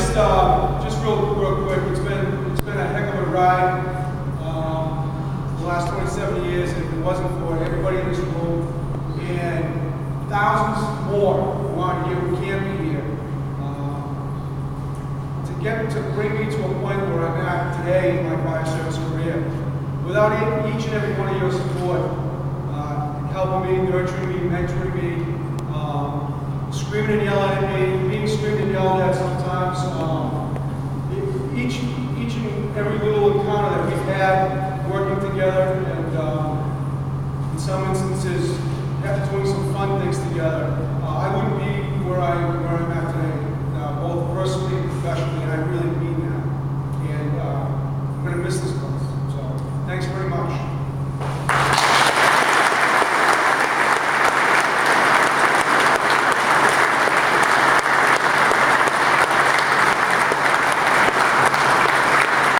just real quick. It's been a heck of a ride. The last 27 years. If it wasn't for everybody in this room and thousands more who aren't here, who can't be here, to bring me to a point where I'm at today in my fire service career, without each and every one of your support, helping me, nurturing me, mentoring me, screaming and yelling at me, being screamed and yelled at sometimes. Each and every little encounter that we've had working together, and in some instances, doing some fun things together.